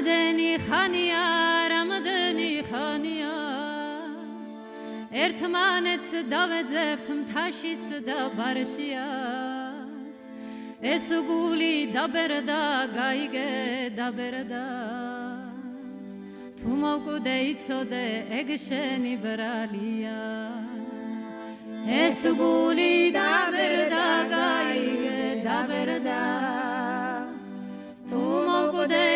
რამდენი ხანია ერთმანეთს დავეძებთ მთაშიც და ბარშიაც ეს გული დაბერდა გაიგე დაბერდა თუ მოკვდე იცოდე ეგ შენი ბრალია ეს გული დაბერდა გაიგე დაბერდა თუ მოკვდე